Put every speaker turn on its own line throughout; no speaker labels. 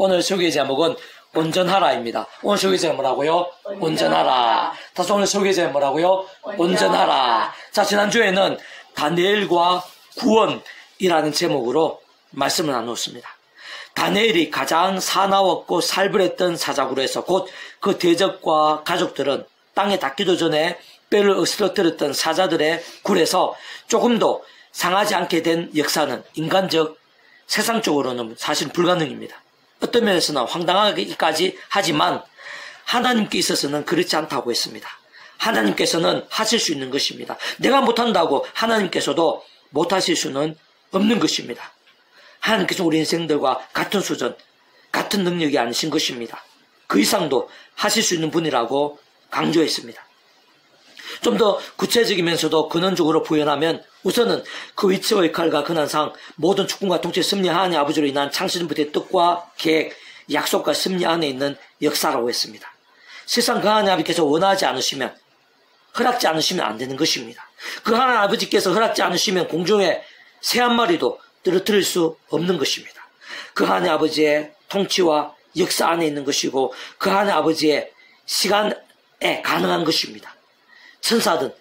오늘 소개 제목은 온전하라입니다. 오늘 소개 제목 뭐라고요? 온전하라. 다시 오늘 소개 제목 뭐라고요? 온전하라. 자, 지난주에는 다니엘과 구원이라는 제목으로 말씀을 나누었습니다. 다니엘이 가장 사나웠고 살벌했던 사자굴에서 곧 그 대적과 가족들은 땅에 닿기도 전에 뼈를 으스러뜨렸던 사자들의 굴에서 조금도 상하지 않게 된 역사는 인간적, 세상적으로는 사실 불가능입니다. 어떤 면에서는 황당하기까지 하지만 하나님께 있어서는 그렇지 않다고 했습니다. 하나님께서는 하실 수 있는 것입니다. 내가 못한다고 하나님께서도 못하실 수는 없는 것입니다. 하나님께서 우리 인생들과 같은 수준, 같은 능력이 아니신 것입니다. 그 이상도 하실 수 있는 분이라고 강조했습니다. 좀 더 구체적이면서도 근원적으로 부연하면 우선은 그 위치와 역할과 근한상 모든 주권과 통치 승리 하나님 아버지로 인한 창세전부터의 뜻과 계획, 약속과 승리 안에 있는 역사라고 했습니다. 세상 그 하나님 아버지께서 원하지 않으시면, 허락지 않으시면 안 되는 것입니다. 그 하나님 아버지께서 허락지 않으시면 공중에 새 한 마리도 떨어뜨릴 수 없는 것입니다. 그 하나님 아버지의 통치와 역사 안에 있는 것이고 그 하나님 아버지의 시간에 가능한 것입니다. 천사든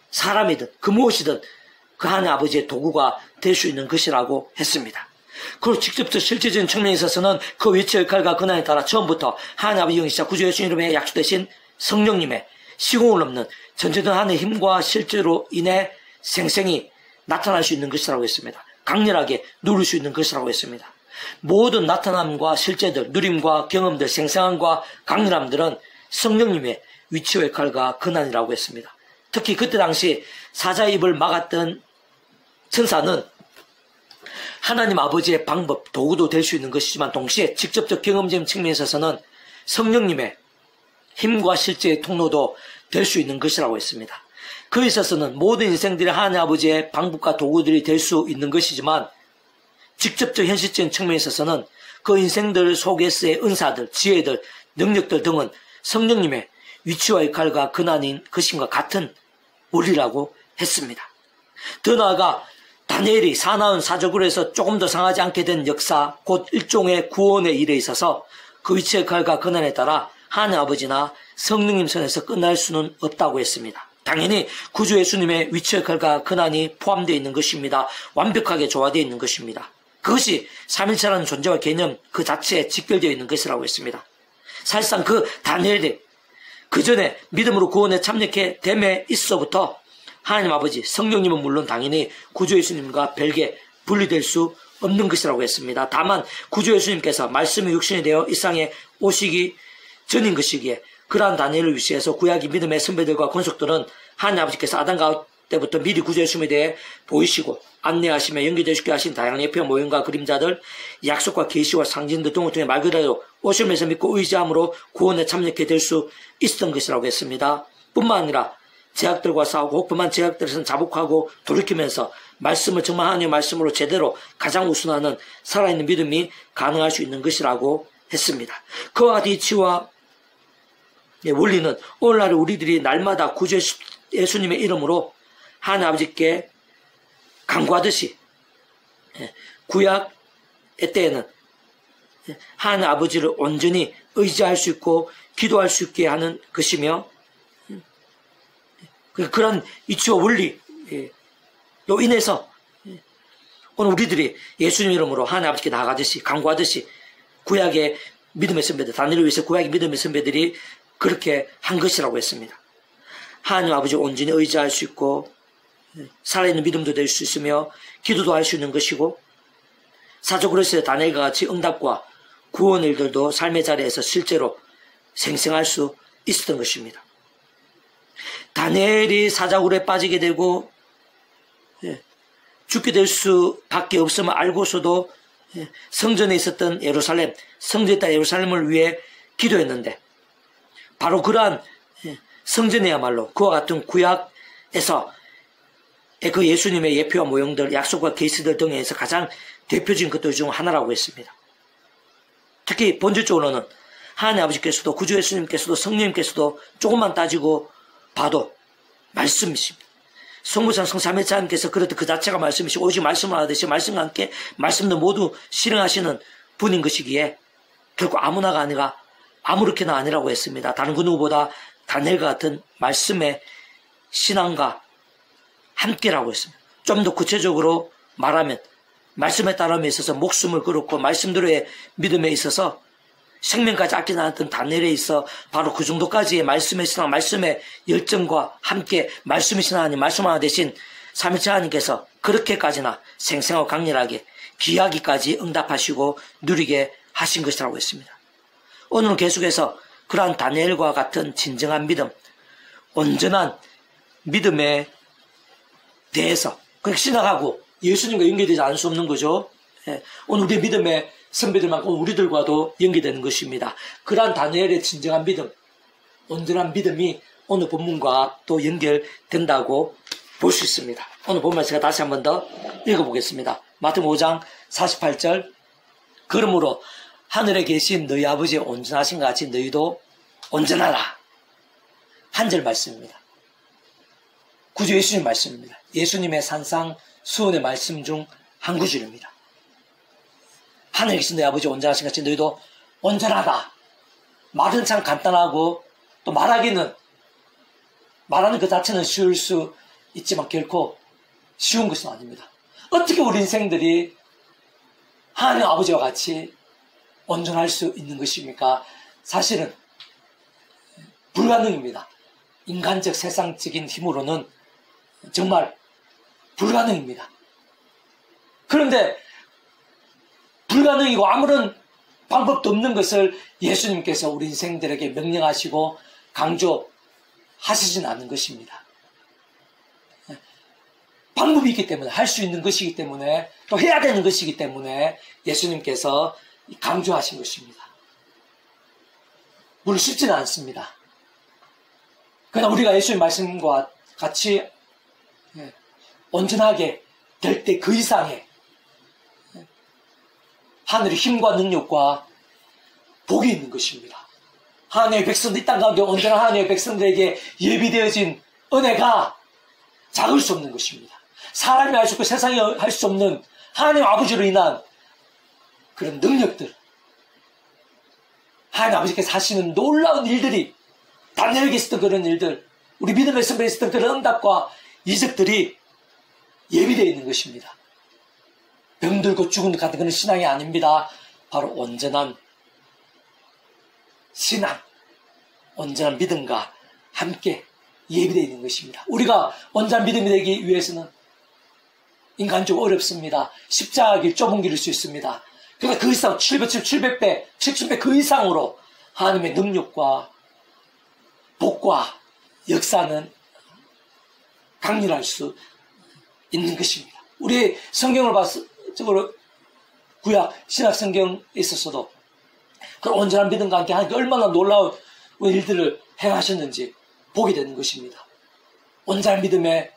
사람이든 그 무엇이든 그 하나님 아버지의 도구가 될 수 있는 것이라고 했습니다. 그리고 직접적 실제적인 측면에 있어서는 그 위치 역할과 근한에 따라 처음부터 하나님 아버지 영이시자 구주 예수 이름에 약속되신 성령님의 시공을 넘는 전체적인 하나님의 힘과 실제로 인해 생생히 나타날 수 있는 것이라고 했습니다. 강렬하게 누릴 수 있는 것이라고 했습니다. 모든 나타남과 실제들, 누림과 경험들, 생생함과 강렬함들은 성령님의 위치와 역할과 근한이라고 했습니다. 특히 그때 당시 사자의 입을 막았던 천사는 하나님 아버지의 방법, 도구도 될 수 있는 것이지만 동시에 직접적 경험적인 측면에 있어서는 성령님의 힘과 실제의 통로도 될 수 있는 것이라고 했습니다. 그에 있어서는 모든 인생들이 하나님 아버지의 방법과 도구들이 될 수 있는 것이지만 직접적 현실적인 측면에 있어서는 그 인생들 속에서의 은사들, 지혜들, 능력들 등은 성령님의 위치와 역할과 근한인 것임과 같은 원리라고 했습니다. 더 나아가 다니엘이 사나운 사저굴에서 조금 더 상하지 않게 된 역사, 곧 일종의 구원의 일에 있어서 그 위치 역할과 근한에 따라 하나님 아버지나 성령님 선에서 끝날 수는 없다고 했습니다. 당연히 구주 예수님의 위치 역할과 근한이 포함되어 있는 것입니다. 완벽하게 조화되어 있는 것입니다. 그것이 삼일체라는 존재와 개념 그 자체에 직결되어 있는 것이라고 했습니다. 사실상 그 다니엘이 그 전에 믿음으로 구원에 참여해 됨에 있어부터 하나님 아버지 성령님은 물론 당연히 구주 예수님과 별개 분리될 수 없는 것이라고 했습니다. 다만 구주 예수님께서 말씀이 육신이 되어 이 땅에 오시기 전인 것이기에 그러한 다니엘을 위시해서 구약의 믿음의 선배들과 권속들은 하나님 아버지께서 아담 때부터 미리 구주 예수님에 대해 보이시고 안내하시며 연결되시게 하신 다양한 예표 모형과 그림자들, 약속과 계시와 상징들 등을 통해 말 그대로 오심에서 믿고 의지함으로 구원에 참여하게 될 수 있었던 것이라고 했습니다. 뿐만 아니라 제약들과 싸우고 혹부만 제약들에서는 자복하고 돌이키면서 말씀을 정말 하나님의 말씀으로 제대로 가장 우선하는 살아있는 믿음이 가능할 수 있는 것이라고 했습니다. 그와 같은 이치와 원리는 오늘날 우리들이 날마다 구주 예수님의 이름으로 하나님 아버지께 간구하듯이 구약의 때에는 하나님 아버지를 온전히 의지할 수 있고 기도할 수 있게 하는 것이며 그런 이치와 원리로 인해서 오늘 우리들이 예수님 이름으로 하나님 아버지께 나아가듯이 간구하듯이 구약의 믿음의 선배들, 다니엘을 위해서 구약의 믿음의 선배들이 그렇게 한 것이라고 했습니다. 하나님 아버지를 온전히 의지할 수 있고 살아있는 믿음도 될 수 있으며 기도도 할 수 있는 것이고 사저그레스의 다니엘과 같이 응답과 구원 일들도 삶의 자리에서 실제로 생생할 수 있었던 것입니다. 다니엘이 사자굴에 빠지게 되고 죽게 될 수밖에 없음을 알고서도 성전에 있었던 예루살렘, 성전에 있던 예루살렘을 위해 기도했는데 바로 그러한 성전이야말로 그와 같은 구약에서 그 예수님의 예표와 모형들, 약속과 계시들 등에서 가장 대표적인 것들 중 하나라고 했습니다. 특히 본질적으로는 하나님 아버지께서도 구주 예수님께서도 성령님께서도 조금만 따지고 봐도 말씀이십니다. 성부상 성삼위일체 하나님께서 그렇듯 그 자체가 말씀이시고 오직 말씀을 하듯이 말씀과 함께 말씀도 모두 실행하시는 분인 것이기에 결코 아무나가 아니라 아무렇게나 아니라고 했습니다. 다른 그 누구보다 다니엘과 같은 말씀의 신앙과 함께라고 했습니다. 좀 더 구체적으로 말하면 말씀에 따름에 있어서 목숨을 걸었고 말씀대로의 믿음에 있어서 생명까지 아끼지 않았던 다니엘에 있어 바로 그 정도까지의 말씀의 신앙, 말씀의 열정과 함께 말씀의 신앙이 말씀 하나 대신 삼위일체 하나님께서 그렇게까지나 생생하고 강렬하게 귀하기까지 응답하시고 누리게 하신 것이라고 했습니다. 오늘은 계속해서 그러한 다니엘과 같은 진정한 믿음, 온전한 믿음에 대해서 그렇게 신앙하고 예수님과 연계되지 않을 수 없는 거죠. 오늘 우리의 믿음의 선배들만큼 우리들과도 연계되는 것입니다. 그러한 다니엘의 진정한 믿음, 온전한 믿음이 오늘 본문과 또 연결된다고 볼 수 있습니다. 오늘 본문 제가 다시 한 번 더 읽어보겠습니다. 마태복음 5장 48절 그러므로 하늘에 계신 너희 아버지의 온전하신 것 같이 너희도 온전하라. 한 절 말씀입니다. 구주 예수님 말씀입니다. 예수님의 산상 수훈의 말씀 중 한 구절입니다. 하늘에 계신 너희 아버지 온전하신 것 같이 너희도 온전하다. 말은 참 간단하고 또 말하는 그 자체는 쉬울 수 있지만 결코 쉬운 것은 아닙니다. 어떻게 우리 인생들이 하나님 아버지와 같이 온전할 수 있는 것입니까? 사실은 불가능입니다. 인간적 세상적인 힘으로는 정말 불가능입니다. 그런데 불가능이고 아무런 방법도 없는 것을 예수님께서 우리 인생들에게 명령하시고 강조하시진 않는 것입니다. 방법이 있기 때문에 할 수 있는 것이기 때문에 또 해야 되는 것이기 때문에 예수님께서 강조하신 것입니다. 물론 쉽지는 않습니다. 그러나 우리가 예수님 말씀과 같이 온전하게 될 때 그 이상의 하늘의 힘과 능력과 복이 있는 것입니다. 하나님의 백성들, 이 땅 가운데 온전한 하나님의 백성들에게 예비되어진 은혜가 작을 수 없는 것입니다. 사람이 할 수 없고 세상이 할 수 없는 하나님 아버지로 인한 그런 능력들, 하나님 아버지께서 하시는 놀라운 일들이, 다니엘에게 있었던 그런 일들, 우리 믿음의 선배에 있었던 그런 응답과 이적들이 예비되어 있는 것입니다. 병들고 죽은 것 같은 그런 신앙이 아닙니다. 바로 온전한 신앙, 온전한 믿음과 함께 예비되어 있는 것입니다. 우리가 온전한 믿음이 되기 위해서는 인간적으로 어렵습니다. 십자가 길, 좁은 길일 수 있습니다. 그러나 그 이상 700배, 7,000배 그 이상으로 하나님의 능력과 복과 역사는 강렬할 수 있는 것입니다. 우리 성경을 봤을 적으로 구약 신약 성경에 있어서도 그 온전한 믿음과 함께 하나님께 얼마나 놀라운 일들을 행하셨는지 보게 되는 것입니다. 온전한 믿음의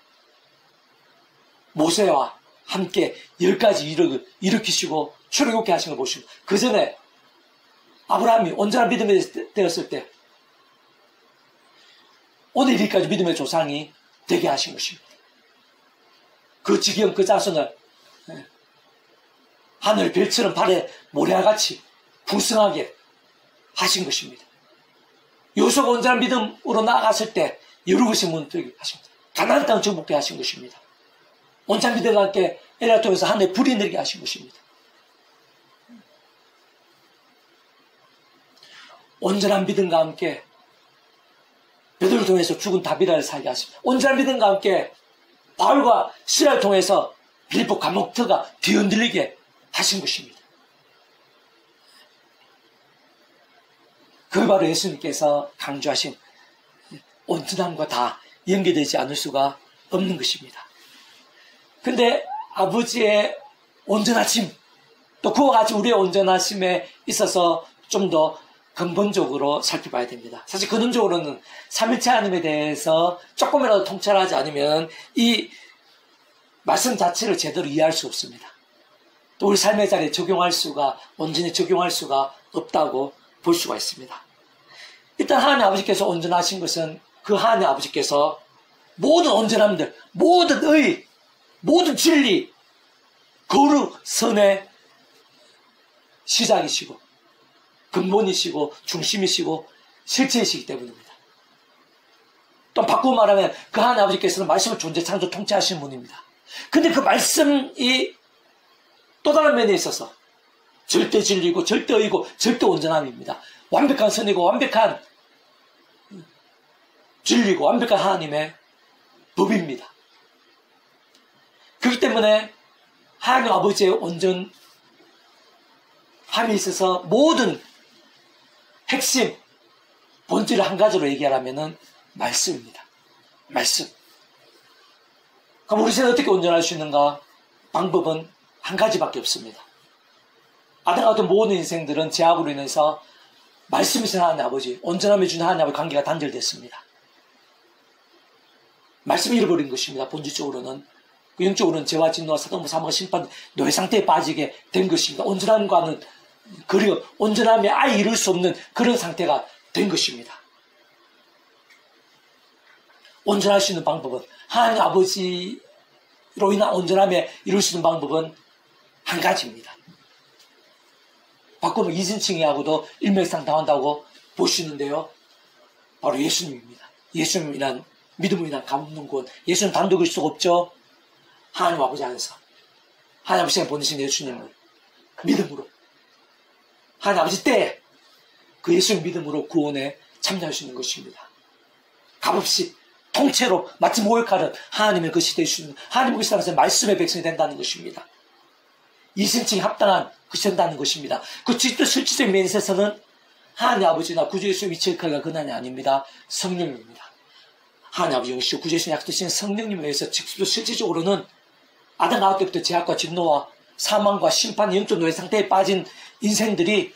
모세와 함께 10가지 이력을 일으키시고 출애굽게 하신 걸 보시고 그 전에 아브라함이 온전한 믿음이 되었을 때 오늘 이까지 믿음의 조상이 되게 하신 것입니다. 그 지경 그 자손을 하늘 별처럼 발에 모래같이 풍성하게 하신 것입니다. 요소가 온전한 믿음으로 나아갔을 때 여러 것이 문득 하십니다. 가나안 땅 정복게 하신 것입니다. 온전한 믿음과 함께 에라를 통해서 하늘에 불이 내리게 하신 것입니다. 온전한 믿음과 함께 베드로를 통해서 죽은 다비라를 살게 하십니다. 온전한 믿음과 함께 바울과 시라를 통해서 빌립보 감옥터가 뒤흔들리게 하신 것입니다. 그 바로 예수님께서 강조하신 온전함과 다 연계되지 않을 수가 없는 것입니다. 근데 아버지의 온전하심, 또 그와 같이 우리의 온전하심에 있어서 좀 더 근본적으로 살펴봐야 됩니다. 사실 근원적으로는 삼위일체 하나님에 대해서 조금이라도 통찰하지 않으면 이 말씀 자체를 제대로 이해할 수 없습니다. 또 우리 삶의 자리에 온전히 적용할 수가 없다고 볼 수가 있습니다. 일단 하나님 아버지께서 온전하신 것은 그 하나님 아버지께서 모든 온전함들, 모든 의, 모든 진리, 거룩, 선의 시작이시고 근본이시고 중심이시고 실체이시기 때문입니다. 또 바꾸고 말하면 그 하나님 아버지께서는 말씀을 존재, 창조, 통치하시는 분입니다. 근데 그 말씀이 또 다른 면에 있어서 절대 진리고 절대 의고 절대 온전함입니다. 완벽한 선이고 완벽한 진리고 완벽한 하나님의 법입니다. 그렇기 때문에 하나님 아버지의 온전함에 있어서 모든 핵심 본질을 한 가지로 얘기하라면 말씀입니다. 말씀. 그럼 우리 세상에 어떻게 온전할 수 있는가? 방법은 한 가지밖에 없습니다. 아담 같은 모든 인생들은 죄악으로 인해서 말씀이신 하나님 아버지, 온전함을 주는 하나님 아버지 관계가 단절됐습니다. 말씀을 잃어버린 것입니다. 본질적으로는. 영적으로는 죄와 진노와 사단과 사망과 심판, 노예 상태에 빠지게 된 것입니다. 온전함과는 그리고 온전함에 아예 이룰 수 없는 그런 상태가 된 것입니다. 온전할 수 있는 방법은, 하나님 아버지로 인한 온전함에 이룰 수 있는 방법은 한 가지입니다. 바꾸면 이진칭이하고도 일맥상통한다고 볼 수 있는데요. 바로 예수님입니다. 예수님이란 믿음으로 인한 감없는 구원. 예수님 단독일 수가 없죠. 하나님 아버지 안에서 하나님 아버지가 보내신 예수님을 믿음으로 하나님 아버지 때에 그 예수님 믿음으로 구원에 참여할 수 있는 것입니다. 값없이 통째로 마치 모욕하는 하나님의 그 시대에 주는 하나님의 그 시대에서 말씀의 백성이 된다는 것입니다. 이신칭이 합당한 것이 된다는 것입니다. 그 실질적인 면에서는 하나님 아버지나 구주 예수의 위치의 역할과 근한이 아닙니다. 성령입니다. 하나님 아버지 영시고 구주 예수님 약속하신 성령님에 의해서 직접 실질적으로는 아담 나올 때부터 죄악과 진노와 사망과 심판, 영적 노예 상태에 빠진 인생들이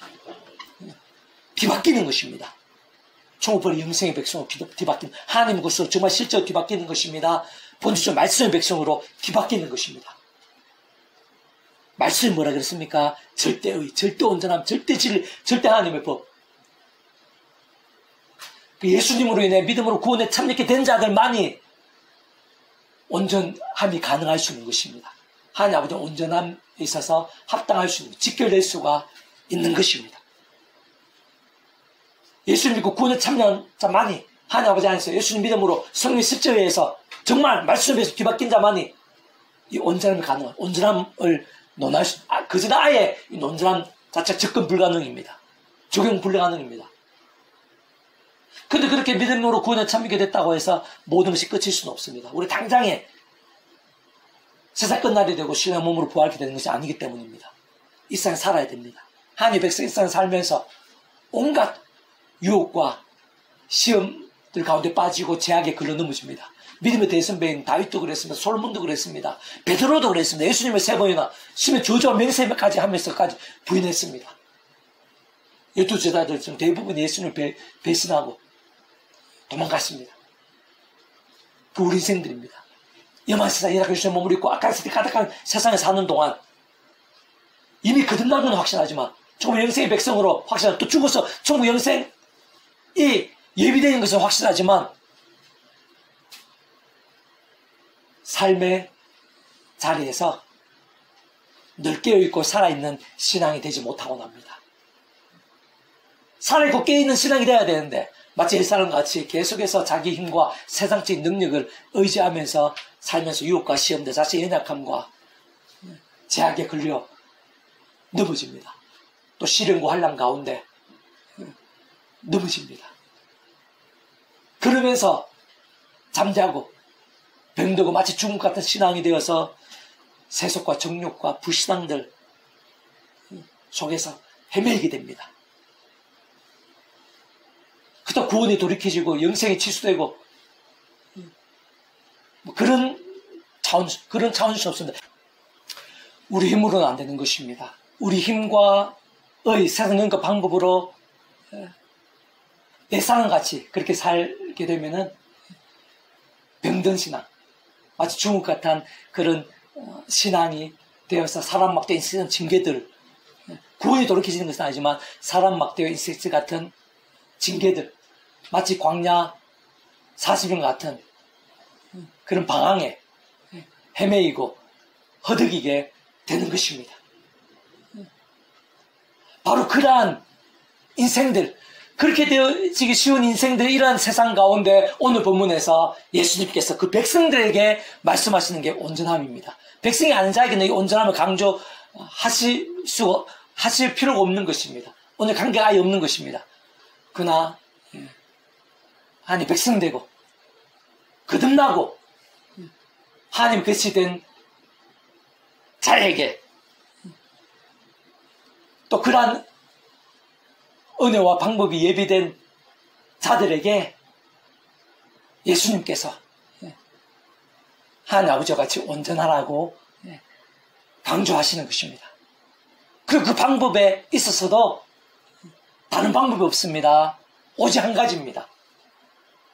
뒤바뀌는 것입니다. 총업벌이 영생의 백성으로 뒤바뀌는 하나님의 것으로 정말 실제로 뒤바뀌는 것입니다. 본질적 말씀의 백성으로 뒤바뀌는 것입니다. 말씀이 뭐라 그랬습니까? 절대의, 절대 온전함, 절대 진리, 절대 하나님의 법. 예수님으로 인해 믿음으로 구원에 참여하게 된 자들만이 온전함이 가능할 수 있는 것입니다. 하나님 아버지의 온전함에 있어서 합당할 수 있는, 직결될 수가 있는 것입니다. 예수님 믿고 구원에 참여한 자만이 하나님 아버지 안에서 예수님 믿음으로 성령 십자가에 의해서 정말 말씀에서 뒤바뀐 자만이 이 온전함이 가능한, 온전함을 논할 수, 그저는 아예 이 온전함 자체가 접근 불가능입니다. 적용 불가능입니다. 근데 그렇게 믿음으로 구원에 참여하게 됐다고 해서 모든 것이 끝일 수는 없습니다. 우리 당장에 세상 끝날이 되고 신의 몸으로 부활하게 되는 것이 아니기 때문입니다. 이 세상에 살아야 됩니다. 하나님의 백성 이 세상에 살면서 온갖 유혹과 시험들 가운데 빠지고 죄악에 걸려 넘어집니다. 믿음의 대선배인 다윗도 그랬습니다. 솔몬도 그랬습니다. 베드로도 그랬습니다. 예수님을 3번이나 심해 저주와 맹세까지 하면서까지 부인했습니다. 12제자들 중 대부분 예수님을 배신하고 도망갔습니다. 그 우리 인생들입니다. 염한 세상 예락한 주의 몸을 입고 악한 세대 가득한 세상에 사는 동안 이미 거듭난 건 확신하지만 천국 영생의 백성으로 확신하고 또 죽어서 천국 영생이 예비되는 것은 확신하지만 삶의 자리에서 늘 깨어있고 살아있는 신앙이 되지 못하곤 합니다. 살아있고 깨어있는 신앙이 돼야 되는데 마치 옛사람과 같이 계속해서 자기 힘과 세상적인 능력을 의지하면서 살면서 유혹과 시험들 자신의 연약함과 제약에 걸려 넘어집니다. 또 시련과 환난 가운데 넘어집니다. 그러면서 잠자고 병들고 마치 죽음 같은 신앙이 되어서 세속과 정욕과 불신앙들 속에서 헤매게 됩니다. 그때 구원이 돌이켜지고 영생이 취소되고 그런 차원일 수 없습니다. 우리 힘으로는 안 되는 것입니다. 우리 힘과의 세상과 방법으로 내 사람같이 그렇게 살게 되면은 병든 신앙, 마치 중국 같은 그런 신앙이 되어서 사람 막대인 세상 징계들, 구원이 돌이켜지는 것은 아니지만 사람 막대인 인섹스 같은 징계들, 마치 광야 40년 같은 그런 방황에 헤매이고 허덕이게 되는 것입니다. 바로 그러한 인생들, 그렇게 되어지기 쉬운 인생들, 이러한 세상 가운데 오늘 본문에서 예수님께서 그 백성들에게 말씀하시는 게 온전함입니다. 백성이 아닌 자에게는 이 온전함을 강조하실 필요가 없는 것입니다. 오늘 관계가 아예 없는 것입니다. 그러나 하나님 백성 되고 거듭나고 하나님 것이 된 자에게 또 그러한 은혜와 방법이 예비된 자들에게 예수님께서 하나님 아버지와 같이 온전하라고 강조하시는 것입니다. 그리고 그 방법에 있어서도 다른 방법이 없습니다. 오직 한 가지입니다.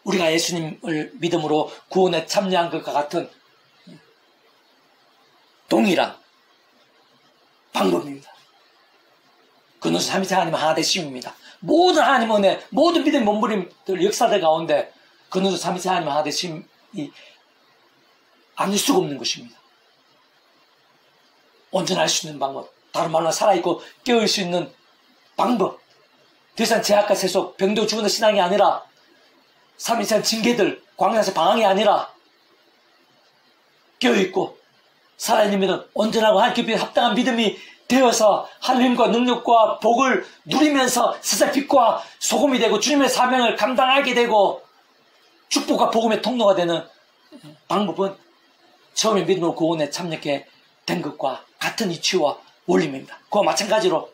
우리가 예수님을 믿음으로 구원에 참여한 것과 같은 동일한 방법입니다. 그것은 삼위일체 하나님 하나 되심입니다. 모든 하나님 은혜, 모든 믿음의 몸부림들, 역사들 가운데 그것은 삼위일체 하나님 하나 되심이 아닐 수가 없는 것입니다. 온전할 수 있는 방법, 다른 말로 살아있고 깨어있을 수 있는 방법, 더 이상 제약과 세속, 병도 죽는 신앙이 아니라 삼위일체 징계들, 광야에서 방황이 아니라 깨어있고 살아있는 믿음, 온전하고 하나님께 합당한 믿음이 되어서 하나님과 능력과 복을 누리면서 세상 빛과 소금이 되고 주님의 사명을 감당하게 되고 축복과 복음의 통로가 되는 방법은 처음에 믿음으로 구원에 참여하게 된 것과 같은 이치와 원리입니다. 그와 마찬가지로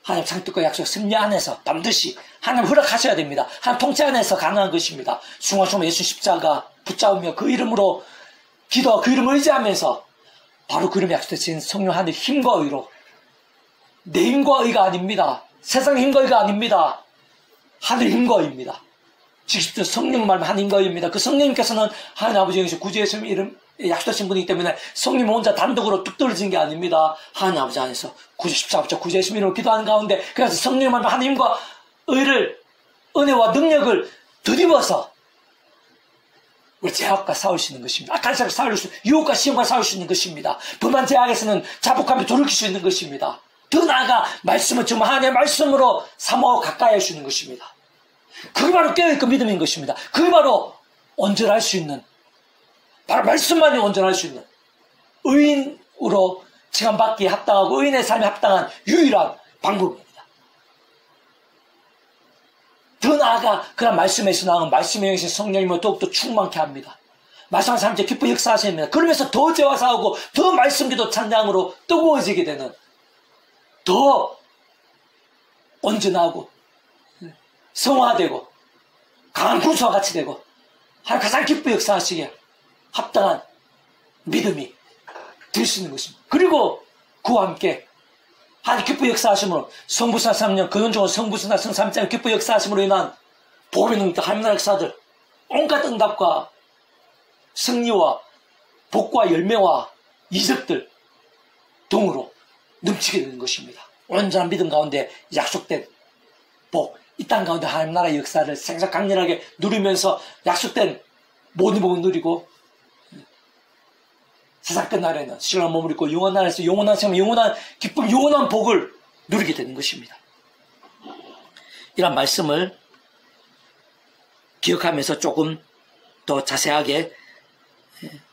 하나님 창뜻과 약속 승리 안에서 반드시 하나님 허락하셔야 됩니다. 하나님 통치 안에서 가능한 것입니다. 숭화숭화 예수 십자가 붙잡으며 그 이름으로 기도와 그 이름을 의지하면서 바로 그 이름에 약속되신 성령 하나님의 힘과 의로, 내 힘과 의가 아닙니다. 세상의 힘과 의가 아닙니다. 하늘의 힘과 의입니다. 직접 성령 말하면 하나님 힘과 의입니다. 그 성령님께서는 하나님 아버지의 구주의 이름 약속되신 분이기 때문에 성령 혼자 단독으로 뚝 떨어진 게 아닙니다. 하나님 아버지 안에서 구주 십자가 구주의 이름으로 기도하는 가운데 그래서 성령 말하면 하나님과 의를, 은혜와 능력을 드리워서 우리 제약과 싸울 수 있는 것입니다. 악한 사람과 싸울 수, 유혹과 시험과 싸울 수 있는 것입니다. 범한 제약에서는 자복하며 돌이킬 수 있는 것입니다. 더 나아가 말씀을 정말 하나님의 말씀으로 사모하고 가까이 할 수 있는 것입니다. 그게 바로 깨어있고 믿음인 것입니다. 그게 바로 온전할 수 있는, 바로 말씀만이 온전할 수 있는 의인으로 칭함받기에 합당하고 의인의 삶에 합당한 유일한 방법입니다. 더 나아가 그런 말씀에서 나오는 말씀의 영이신 성령님을 더욱더 충만케 합니다. 말씀하는 사람들이 기뻐 역사하십니다. 그러면서 더 죄와 싸우고 더 말씀기도 찬양으로 뜨거워지게 되는, 더 온전하고 성화되고 강한 군수와 같이 되고 하나님 가장 기뻐 역사하시기에 합당한 믿음이 될 수 있는 것입니다. 그리고 그와 함께 하나님 기뻐 역사하심으로 성부순화 3년 근원적으로 성부순화 성3장 기뻐 역사하심으로 인한 복음의 능력 하나님 나라 역사들, 온갖 응답과 승리와 복과 열매와 이적들 등으로 넘치게 되는 것입니다. 온전한 믿음 가운데 약속된 복, 이 땅 가운데 하나님 나라의 역사를 생사 강렬하게 누리면서 약속된 모든 복을 누리고 세상 끝날에는 신령한 몸을 입고 영원한 나라에서 영원한 생명, 영원한 기쁨, 영원한 복을 누리게 되는 것입니다. 이런 말씀을 기억하면서 조금 더 자세하게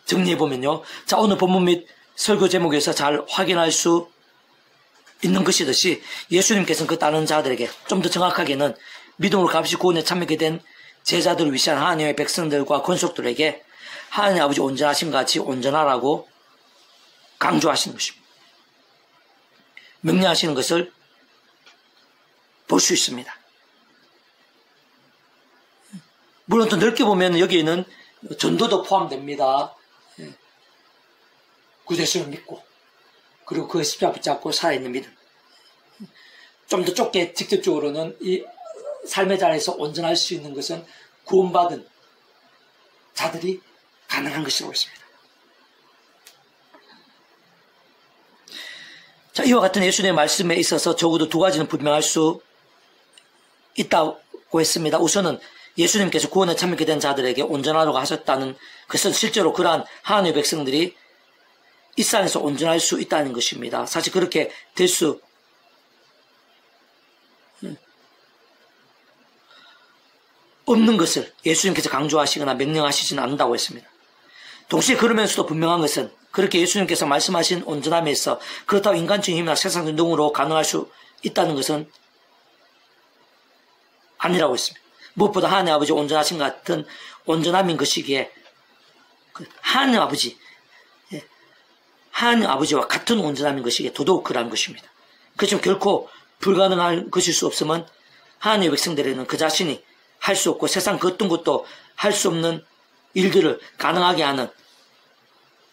정리해보면요. 자, 오늘 본문 및 설교 제목에서 잘 확인할 수 있는 것이듯이 예수님께서는 그 다른 자들에게 좀 더 정확하게는 믿음으로 값이 구원에 참여하게 된 제자들을 위시한 하나님의 백성들과 권속들에게 하나님 아버지 온전하심 같이 온전하라고 강조하시는 것입니다. 명령하시는 것을 볼 수 있습니다. 물론 또 넓게 보면 여기에는 전도도 포함됩니다. 구주 예수를 믿고 그리고 그의 십자가 붙잡고 살아있는 믿음. 좀 더 좁게 직접적으로는 이 삶의 자리에서 온전할 수 있는 것은 구원받은 자들이 가능한 것이라고 했습니다. 자, 이와 같은 예수님의 말씀에 있어서 적어도 두 가지는 분명할 수 있다고 했습니다. 우선은 예수님께서 구원에 참여하게 된 자들에게 온전하라고 하셨다는 것은 실제로 그러한 하나님의 백성들이 이 세상에서 온전할 수 있다는 것입니다. 사실 그렇게 될 수 없는 것을 예수님께서 강조하시거나 명령하시지는 않는다고 했습니다. 동시에 그러면서도 분명한 것은 그렇게 예수님께서 말씀하신 온전함에 있어 그렇다고 인간적인 힘이나 세상적 능으로 가능할 수 있다는 것은 아니라고 했습니다. 무엇보다 하나님 아버지 온전하신 것 같은 온전함인 것이기에 하나님 아버지, 하나님 아버지와 같은 온전함인 것이기에 더더욱 그러한 것입니다. 그렇지만 결코 불가능한 것일 수 없으면 하나님의 백성들에는 그 자신이 할 수 없고 세상 그 어떤 것도 할 수 없는 일들을 가능하게 하는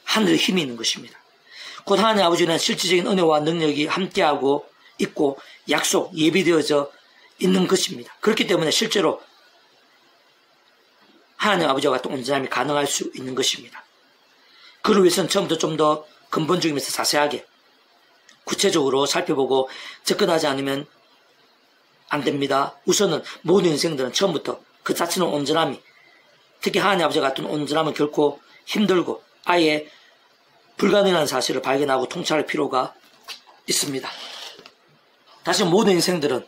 하늘의 힘이 있는 것입니다. 곧 하나님 아버지는 실질적인 은혜와 능력이 함께하고 있고 약속, 예비되어져 있는 것입니다. 그렇기 때문에 실제로 하나님 아버지와 같은 온전함이 가능할 수 있는 것입니다. 그를 위해서는 처음부터 좀 더 근본적이면서 자세하게 구체적으로 살펴보고 접근하지 않으면 안 됩니다. 우선은 모든 인생들은 처음부터 그 자체는 온전함이, 특히 하나님 아버지와 같은 온전함은 결코 힘들고 아예 불가능한 사실을 발견하고 통찰할 필요가 있습니다. 다시 모든 인생들은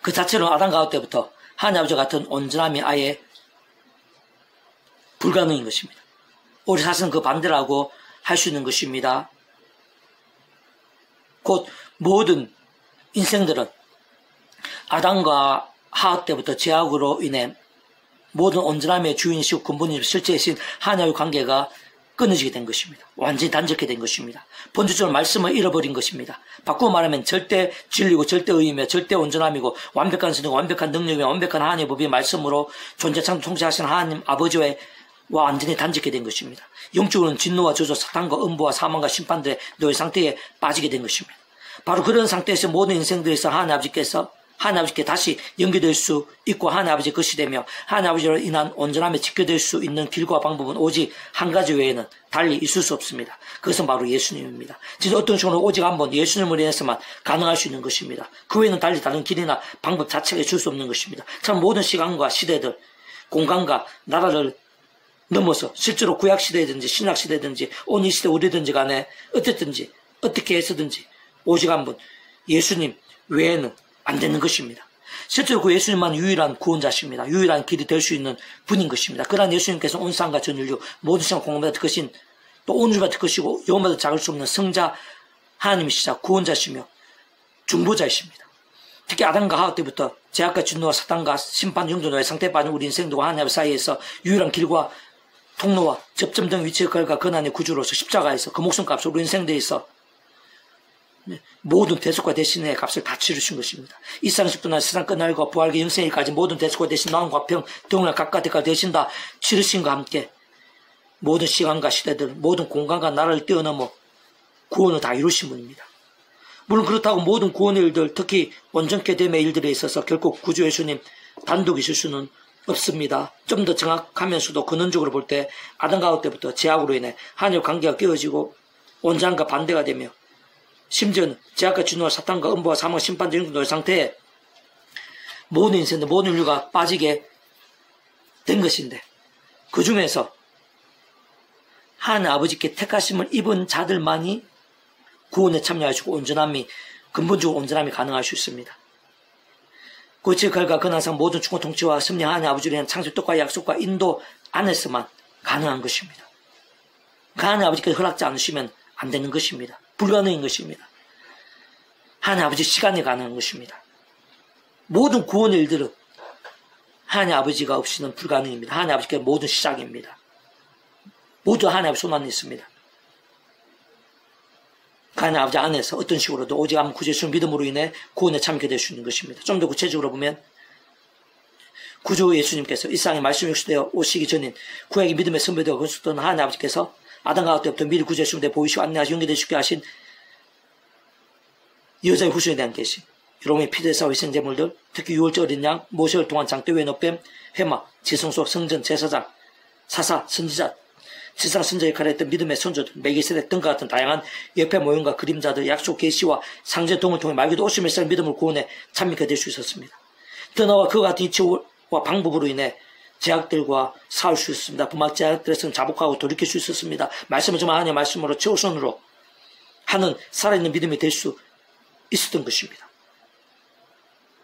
그 자체로 아담 가옥 때부터 하나님 아버지와 같은 온전함이 아예 불가능인 것입니다. 우리 사실은 그 반대를 하고 할 수 있는 것입니다. 곧 모든 인생들은 아담과 하와 때부터 죄악으로 인해 모든 온전함의 주인이시고 근본이시고 실제이신 하나님의 관계가 끊어지게 된 것입니다. 완전히 단절하게 된 것입니다. 본질적으로 말씀을 잃어버린 것입니다. 바꾸어 말하면 절대 진리고 절대 의이며 절대 온전함이고 완벽한 선이고 완벽한 능력이며 완벽한 하나님의 법의 말씀으로 존재창 통치하시는 하나님 아버지와 완전히 단절하게 된 것입니다. 영적으로는 진노와 저주, 사탄과 음부와 사망과 심판들의 노예 상태에 빠지게 된 것입니다. 바로 그런 상태에서 모든 인생들에서 하나님 아버지께 다시 연결될 수 있고 하나님 아버지 것이 되며 하나님 아버지로 인한 온전함에 지켜질 수 있는 길과 방법은 오직 한 가지 외에는 달리 있을 수 없습니다. 그것은 바로 예수님입니다. 진짜 어떤 식으로 오직 한번 예수님을 인해서만 가능할 수 있는 것입니다. 그 외에는 달리 다른 길이나 방법 자체가 있을 수 없는 것입니다. 참 모든 시간과 시대들, 공간과 나라를 넘어서 실제로 구약시대든지 신약시대든지 어느 시대 우리든지 간에 어쨌든지 어떻게 해서든지 오직 한 분 예수님 외에는 안 되는 것입니다. 실제로 그 예수님만 유일한 구원자십니다. 유일한 길이 될 수 있는 분인 것입니다. 그러한 예수님께서 온 세상과 전 인류 모든 시간 공간마다 특허신 또 온 주마다 특허시고 영마다 작을 수 없는 성자 하나님이시자 구원자시며 중보자이십니다. 특히 아담과 하와 때부터 죄악과 진노와 사탄과 심판 영존의 상태에 빠진 우리 인생들과 하나님 사이에서 유일한 길과 통로와 접점 등 위치 역할과 근한의 구주로서 십자가에서 그 목숨값을 우리 인생대에서 모든 대속과 대신의 값을 다 치르신 것입니다. 이 상식도나 세상 끝날과 부활과 영생일까지 모든 대속과 대신 나음과 평 등을 각각 대가 대신다 치르신과 함께 모든 시간과 시대들 모든 공간과 나라를 뛰어넘어 구원을 다 이루신 분입니다. 물론 그렇다고 모든 구원의 일들 특히 온전케 됨의 일들에 있어서 결국 구주 예수님 단독 있을 수는 없습니다. 좀 더 정확하면서도 근원적으로 볼 때 아담과 하와 때부터 죄악으로 인해 하나님의 관계가 깨어지고 온전함과 반대가 되며 심지어는 죄악과 진노와 사탄과 음부와 사망 심판적 영존의 상태에 모든 인생들 모든 인류가 빠지게 된 것인데 그 중에서 하나님 아버지께 택하심을 입은 자들만이 구원에 참여하시고 온전함이 근본적으로 온전함이 가능할 수 있습니다. 그 결과 그는 항상 모든 충고 통치와 섭리 하나님 아버지를 위한 창조 뜻과 약속과 인도 안에서만 가능한 것입니다. 그 하나님 아버지께서 허락지 않으시면 안 되는 것입니다. 불가능한 것입니다. 하나님 아버지 시간이 가능한 것입니다. 모든 구원의 일들은 하나님 아버지가 없이는 불가능입니다. 하나님 아버지께 모든 시작입니다. 모두 하나님 아버지 손 안에 있습니다. 하나님 아버지 안에서 어떤 식으로도 오직 한 구주 믿음으로 인해 구원에 참게 될 수 있는 것입니다. 좀 더 구체적으로 보면 구주 예수님께서 이 세상에 말씀 육수되어 오시기 전인 구약의 믿음의 선배되어 건축된 하나님 아버지께서 아담과 하와 때부터 미리 구주 예수님에 보이시고 안내하시고 연결되시게 하신 여자의 후손에 대한 계시 여러분의 피대사와 희생제물들 특히 유월절 어린 양 모세를 통한 장대 외의 넙뱀 해마 지성소 성전 제사장 사사 선지자 지상 선자 역할을 했던 믿음의 선조들, 메기세덱 등과 같은 다양한 옆에 모형과 그림자들, 약속 계시와 상전 동을 통해 말기도 오심을 쌓은 믿음을 구원에 참여하게 될 수 있었습니다. 더 나아가 그와 같은 이치와 방법으로 인해 제약들과 싸울 수 있었습니다. 부막 제약들에서는 자복하고 돌이킬 수 있었습니다. 말씀을 정말 하나님의 말씀으로 최우선으로 하는 살아있는 믿음이 될 수 있었던 것입니다.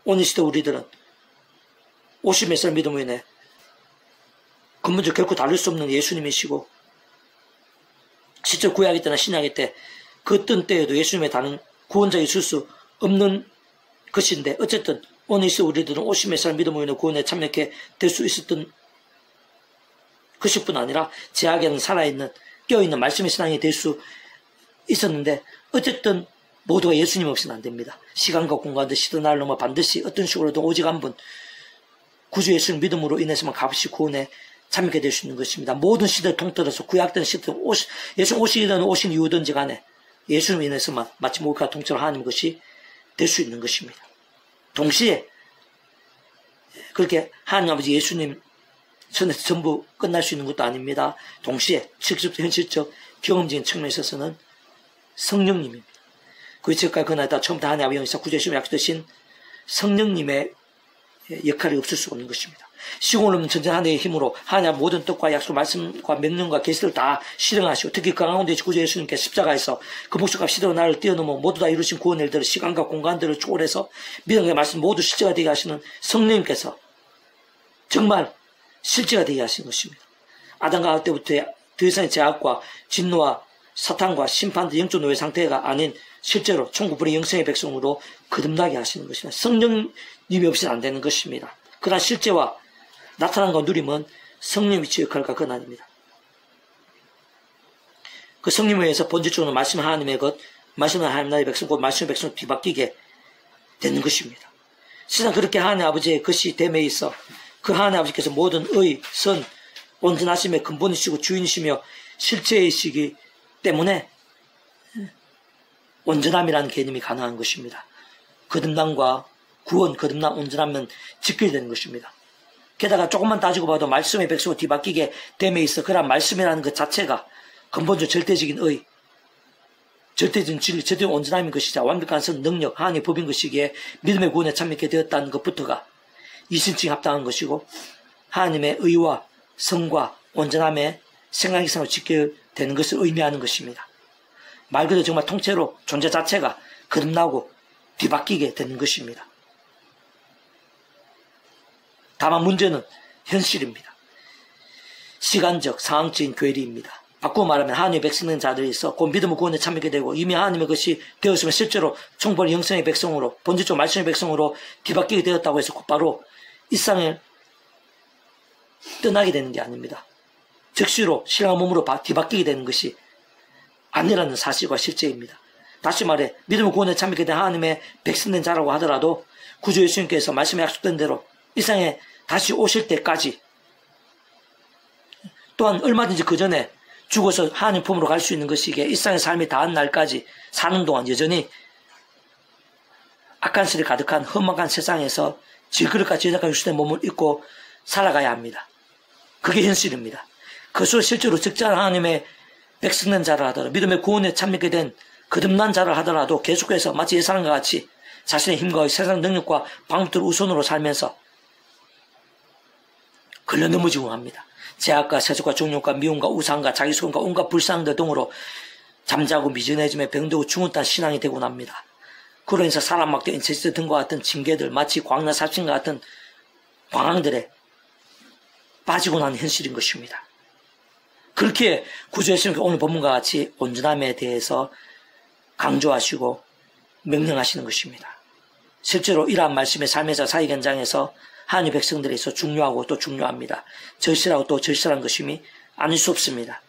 오늘 시대 우리들은 50몇 살 믿음으로 인해 근본적으로 결코 다를 수 없는 예수님이시고 실제 구약의 때나 신약의 때 그 어떤 때에도 예수님의 다른 구원자가 있을 수 없는 것인데 어쨌든 오늘 있어 우리들은 50몇 살 믿음으로 인해 구원에 참여하게 될 수 있었던 것일 뿐 아니라 제약에는 살아있는 깨어있는 말씀의 신앙이 될 수 있었는데 어쨌든 모두가 예수님 없이는 안 됩니다. 시간과 공간도 시도 날 넘어 반드시 어떤 식으로든 오직 한 분 구주 예수님 믿음으로 인해서만 값없이 구원에 참여하게 될 수 있는 것입니다. 모든 시대를 통틀어서 구약된 시대든 예수 오시든 오신 이후든지 간에 예수님 인해서만 마치 모두가 통째로 하나님 것이 될 수 있는 것입니다. 동시에 그렇게 하나님 아버지 예수님 선에서 전부 끝날 수 있는 것도 아닙니다. 동시에 직접 현실적 경험적인 측면에 있어서는 성령님입니다. 그 지금까지 그날다 처음부터 하나님 아버지 영사 구주하시며 약속되신 성령님의 역할이 없을 수 없는 것입니다. 시공을 없는 전전 하나님의 힘으로 하나님 모든 뜻과 약속, 말씀과 명령과 계시를 다 실행하시고 특히 그 가운데 구주 예수님께 십자가에서 그 목숨값 시대로 나를 뛰어넘어 모두 다 이루신 구원의 일들을 시간과 공간들을 초월해서 믿음과 말씀 모두 실제가 되게 하시는 성령님께서 정말 실제가 되게 하신 것입니다. 아담과 하와 때부터 더 이상의 제약과 진노와 사탄과 심판의 영적 노예 상태가 아닌 실제로 천국불의 영생의 백성으로 거듭나게 하시는 것입니다. 성령님이 없이는 안 되는 것입니다. 그러나 실제와 나타난 것 누림은 성령 위치 역할과 그건 아닙니다. 그 성령에 의해서 본질적으로 말씀 하나님의 것, 말씀은 하나님 나라의 백성, 곧 말씀의 백성을 뒤바뀌게 되는 것입니다. 세상 그렇게 하나님 아버지의 것이 됨에 있어 그 하나님 아버지께서 모든 의, 선, 온전하심의 근본이시고 주인이시며 실체이시기 때문에 온전함이라는 개념이 가능한 것입니다. 거듭남과 구원, 거듭남, 온전하면 직결되는 것입니다. 게다가 조금만 따지고 봐도 말씀의 백성을 뒤바뀌게 됨에 있어 그런 말씀이라는 것 자체가 근본적으로 절대적인 의, 절대적인 진리, 절대적인 온전함인 것이자 완벽한 성, 능력, 하나님의 법인 것이기에 믿음의 구원에 참여하게 되었다는 것부터가 이신칭 합당한 것이고 하나님의 의와 성과 온전함의 생각 이상으로 직결되는 것을 의미하는 것입니다. 말 그대로 정말 통째로 존재 자체가 거듭나고 뒤바뀌게 되는 것입니다. 다만 문제는 현실입니다. 시간적, 상황적인 괴리입니다. 바꾸어 말하면 하나님의 백성된 자들이 있어 곧 믿음의 구원에 참여하게 되고 이미 하나님의 것이 되었으면 실제로 총벌 영성의 백성으로 본질적 말씀의 백성으로 뒤바뀌게 되었다고 해서 곧바로 일상을 떠나게 되는 게 아닙니다. 즉시로 신앙의 몸으로 뒤바뀌게 되는 것이 아니라는 사실과 실제입니다. 다시 말해 믿음의 구원에 참여하게 된 하나님의 백성된 자라고 하더라도 구주 예수님께서 말씀에 약속된 대로 일상에 다시 오실 때까지 또한 얼마든지 그 전에 죽어서 하나님 품으로 갈 수 있는 것이기에 일상의 삶이 다한 날까지 사는 동안 여전히 악한 실이 가득한 험악한 세상에서 질그릇과 제작한 유수된 몸을 입고 살아가야 합니다. 그게 현실입니다. 그것을 실제로 적절한 하나님의 백성된 자를 하더라도 믿음의 구원에 참여하게 된 거듭난 자를 하더라도 계속해서 마치 옛사람과 같이 자신의 힘과 세상 능력과 방법들을 우선으로 살면서 걸려 넘어지고 합니다. 제약과 세속과 종욕과 미움과 우상과 자기소원과 온갖 불상들 등으로 잠자고 미전해짐에 병들고 죽었다는 신앙이 되고 납니다. 그로 인해서 사람 막대 인체스 등과 같은 징계들 마치 광란 삽신과 같은 광항들에 빠지고 난 현실인 것입니다. 그렇게 구주 예수님께서 오늘 본문과 같이 온전함에 대해서 강조하시고 명령하시는 것입니다. 실제로 이러한 말씀의 삶에서 사역 현장에서 하나님의 백성들에 있어 중요하고 또 중요합니다. 절실하고 또 절실한 것임이 아닐 수 없습니다.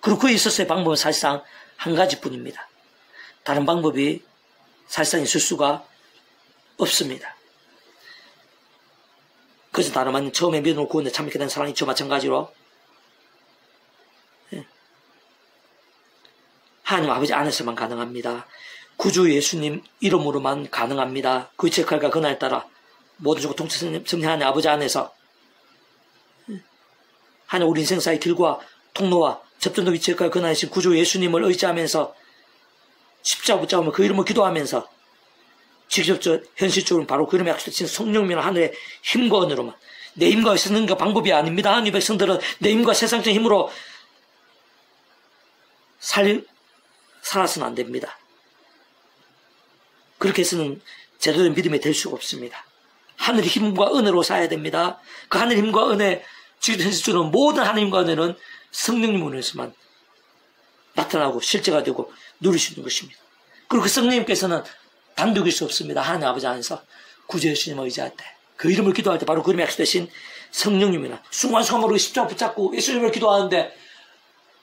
그리고 그에 있어서의 방법은 사실상 한 가지뿐입니다. 다른 방법이 사실상 있을 수가 없습니다. 그래서 다름 아닌 처음에 믿음으로 구원에 참여하게 된 사람이 저 마찬가지로 하나님 아버지 안에서만 가능합니다. 구주 예수님 이름으로만 가능합니다. 그 역할과 그날에 따라 모든 주고 통치 성령 하나님 아버지 안에서 하나님 우리 인생사의 길과 통로와 접전도 위치 역할과 그날이신 구주 예수님을 의지하면서 십자가 붙잡으며 그 이름을 기도하면서 직접적 현실적으로 바로 그 이름에 약속되신 성령님이나 하늘의 힘과 은혜로만 내 힘과 쓰는 게 방법이 아닙니다. 하나님의 백성들은 내 힘과 세상적 힘으로 살아서는 안 됩니다. 그렇게 해서는 제대로 믿음이 될 수가 없습니다. 하늘의 힘과 은혜로 살아야 됩니다. 그 하늘의 힘과 은혜, 지금 현실 주는 모든 하늘의 힘과 은혜는 성령님 은혜에서만 나타나고 실제가 되고 누릴 수 있는 것입니다. 그리고 그 성령님께서는 단독일 수 없습니다. 하나님 아버지 안에서 구주 예수님을 의지할 때, 그 이름을 기도할 때 바로 그 이름에 약속되신 성령님이나 순간순간으로 십자가 붙잡고 예수님을 기도하는데,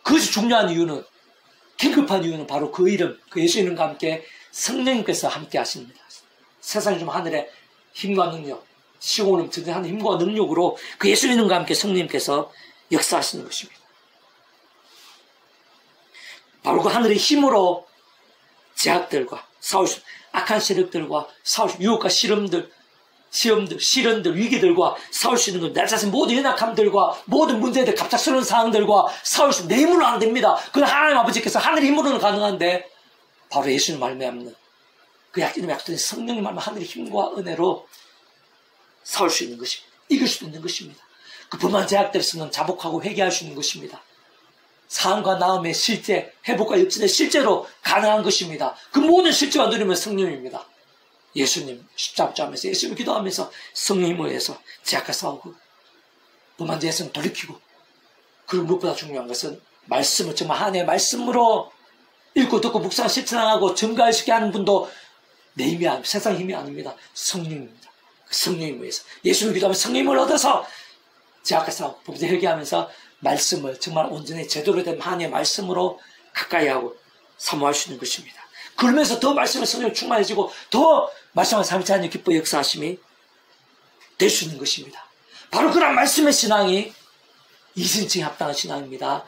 그것이 중요한 이유는, 긴급한 이유는 바로 그 이름, 그 예수님과 함께 성령님께서 함께 하십니다. 세상에 좀 하늘의 힘과 능력, 시공을 넘치는 하늘의 힘과 능력으로 그 예수님과 함께 성령님께서 역사하시는 것입니다. 바로 그 하늘의 힘으로 제약들과 싸우시, 악한 세력들과 싸우시, 유혹과 시험들, 시련들, 위기들과 싸울 수 있는 것, 내 자신 모든 연약함들과 모든 문제들, 갑작스러운 상황들과 싸울 수, 내 힘으로는 안 됩니다. 그건 하나님 아버지께서 하늘의 힘으로는 가능한데, 바로 예수님 말미암는 그 약속된 성령님 말미암는 하늘의 힘과 은혜로 싸울 수 있는 것입니다. 이길 수 있는 것입니다. 그 범한 제약들에서는 자복하고 회개할 수 있는 것입니다. 상과 나음의 실제, 회복과 역전의 실제로 가능한 것입니다. 그 모든 실제와 누리면 성령입니다. 예수님 십자가하면서 예수님 기도하면서 성령님에 의해서 제약과 싸우고 범한 죄에서는 돌이키고, 그리고 무엇보다 중요한 것은 말씀을 정말 하나님의 말씀으로 읽고 듣고 묵상 실천하고 증가할 수 있게 하는 분도 내 힘이 아닙니다. 세상 힘이 아닙니다. 성령입니다. 그 성령님에 의해서 예수님 기도하면 성령님을 얻어서 제약과 싸우고 범죄 회개하면서 말씀을 정말 온전히 제대로 된 하나님의 말씀으로 가까이 하고 사모할 수 있는 것입니다. 그러면서 더 말씀의 성령이 충만해지고 더 말씀을 삼치 하나님 기뻐 역사하심이 될 수 있는 것입니다. 바로 그런 말씀의 신앙이 이신칭에 합당한 신앙입니다.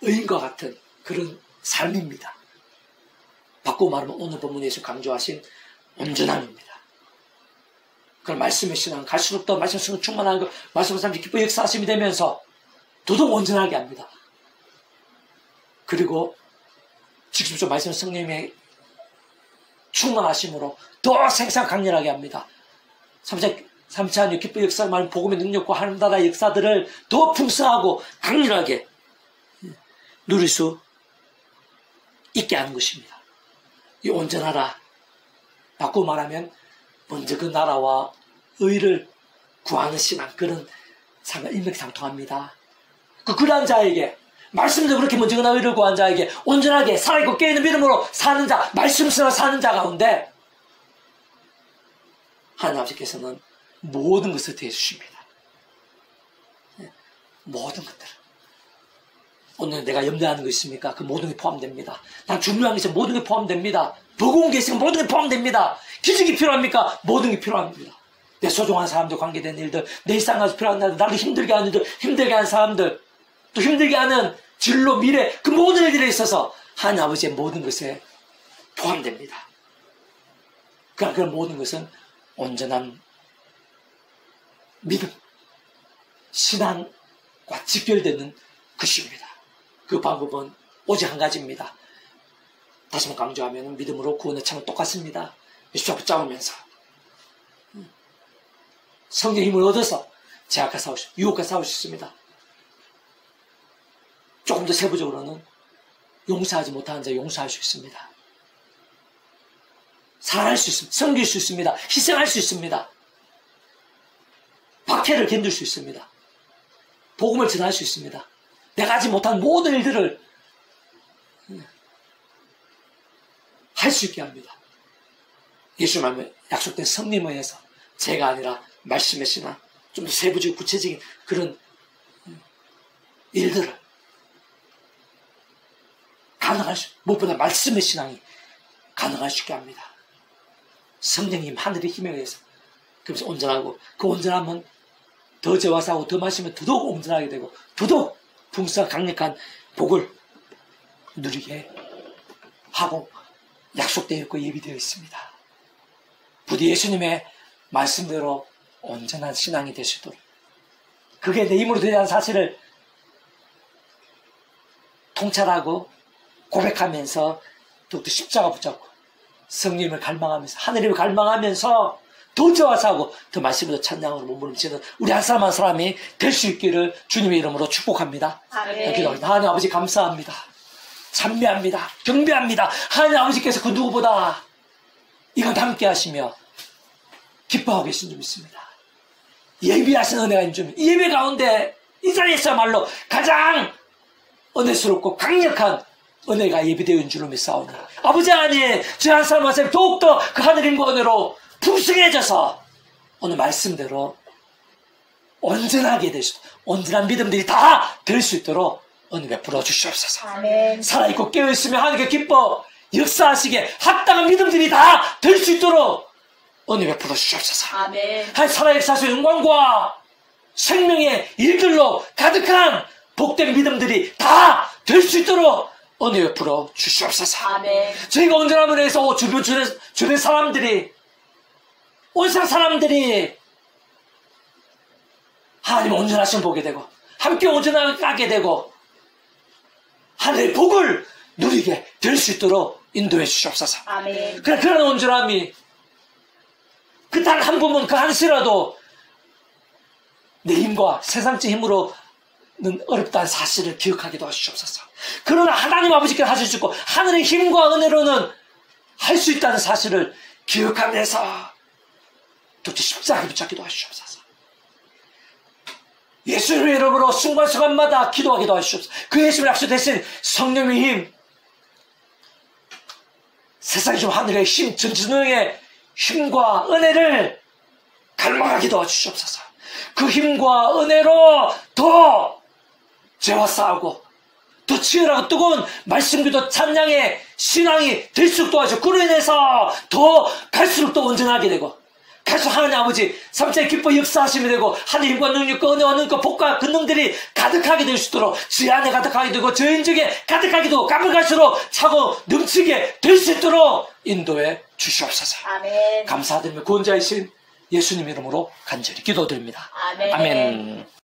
의인과 같은 그런 삶입니다. 바꾸고 말하면 오늘 본문에서 강조하신 온전함입니다. 그런 말씀의 신앙, 갈수록 더 말씀의 성령 충만한 것, 말씀을 삼치 기뻐 역사하심이 되면서 더더욱 온전하게 합니다. 그리고 직접적으로 말씀 성령님의 충만하심으로 더 생생 강렬하게 합니다. 삼차한 기쁜 역사를 말하는 복음의 능력과 하나님 나라의 역사들을 더 풍성하고 강렬하게 누릴 수 있게 하는 것입니다. 이 온전하라, 바꾸고 말하면 먼저 그 나라와 의를 구하는 신앙, 그런 상을 일맥상통합니다. 그러한 자에게, 말씀도 그렇게 먼저 그 의를 구한 자에게 온전하게 살아있고 깨어있는 믿음으로 사는 자, 말씀으로 사는 자 가운데 하나님 아버지께서는 모든 것을 대해주십니다. 모든 것들. 오늘 내가 염려하는 거 있습니까? 그 모든 게 포함됩니다. 난 중요한 게 있으면 모든 게 포함됩니다. 버거운 게 있으면 모든 게 포함됩니다. 기적이 필요합니까? 모든 게 필요합니다. 내 소중한 사람들 관계된 일들, 내 일상 가서 필요한 일들, 나를 힘들게 하는 일들, 힘들게 하는 사람들, 또 힘들게 하는 진로, 미래, 그 모든 일들에 있어서 하나님 아버지의 모든 것에 포함됩니다. 그런 모든 것은 온전한 믿음, 신앙과 직결되는 것입니다. 그 방법은 오직 한 가지입니다. 다시 한번 강조하면 믿음으로 구원의 참은 똑같습니다. 십자가 붙잡으면서 성령의 힘을 얻어서 제약과 싸울 수, 유혹과 싸울 수 있습니다. 조금 더 세부적으로는 용서하지 못하는 자 용서할 수 있습니다. 사랑할 수 있습니다. 섬길 수 있습니다. 희생할 수 있습니다. 박해를 견딜 수 있습니다. 복음을 전할 수 있습니다. 내가 하지 못한 모든 일들을 할 수 있게 합니다. 예수님의 약속된 성령에 의해서 제가 아니라 말씀의 신앙, 좀 더 세부적이고 구체적인 그런 일들을 가능할 수, 무엇보다 말씀의 신앙이 가능할 수 있게 합니다. 성령님 하늘의 힘에 의해서. 그래서 온전하고, 그 온전함은 더 죄와 싸우고 더 마시면 더더욱 온전하게 되고 더더욱 풍성한 강력한 복을 누리게 하고 약속되어 있고 예비되어 있습니다. 부디 예수님의 말씀대로 온전한 신앙이 되시도록, 그게 내 힘으로 되지 않은 사실을 통찰하고 고백하면서 더욱더 십자가 붙잡고 성령님을 갈망하면서 하늘님을 갈망하면서 더 죄와 싸우고 더 말씀으로 찬양으로 몸부림치는 우리 한 사람 한 사람이 될 수 있기를 주님의 이름으로 축복합니다. 기도합니다. 하나님 아버지 감사합니다. 찬미합니다. 경배합니다. 하나님 아버지께서 그 누구보다 이건 함께 하시며 기뻐하고 계신 줄 믿습니다. 예비하신 은혜가 있는 줄 믿습니다. 이 예배 가운데 이 자리에서야말로 가장 은혜스럽고 강력한 은혜가 예비되어 있는 줄로 믿사오니 아버지 안에 저 한 사람 한 사람 더욱더 그 하느님과 은혜로 풍성해져서 오늘 말씀대로 온전하게 되시고 온전한 믿음들이 다 될 수 있도록 은혜 베풀어 주시옵소서.
아멘.
살아있고 깨어있으며 하나님께 기뻐 역사하시기에 합당한 믿음들이 다 될 수 있도록 은혜 베풀어 주시옵소서.
아멘.
한 살아역사수 영광과 생명의 일들로 가득한 복된 믿음들이 다 될 수 있도록 은혜 베풀어 주시옵소서.
아멘.
저희가 온전함을 해서 주변 사람들이 온 세상 사람들이 하나님 온전하신 보게 되고 함께 온전하게 되고 하늘의 복을 누리게 될 수 있도록 인도해 주시옵소서.
아멘.
그런 온전함이 그 단 한 부분 그 한시라도 내 힘과 세상적 힘으로는 어렵다는 사실을 기억하기도 하시옵소서. 그러나 하나님 아버지께서 하실 수 있고 하늘의 힘과 은혜로는 할 수 있다는 사실을 기억하면서 도대체 십자가에 붙잡기도 하시옵소서. 예수님의 이름으로 순간순간마다 기도하기도 하시옵소서. 그 예수님의 약속 대신 성령의 힘, 세상의 좀 하늘의 힘, 전지능의 힘과 은혜를 갈망하기도 하시옵소서. 그 힘과 은혜로 더 죄와 싸우고 더 치열하고 뜨거운 말씀기도 찬양의 신앙이 될수록 도와주시고 그로 인해서 더 갈수록 더 온전하게 되고 갈수록 하나님 아버지 삼자의 기뻐 역사하심이 되고 하나님 힘과 능력과 은혜와 능력과 복과 근능들이 가득하게 될 수 있도록 지 안에 가득하게 되고 저 인적에 가득하게 되고 가면 갈수록 차고 넘치게 될 수 있도록 인도해 주시옵소서.
아멘.
감사드리며 구원자이신 예수님 이름으로 간절히 기도드립니다.
아멘.
아멘.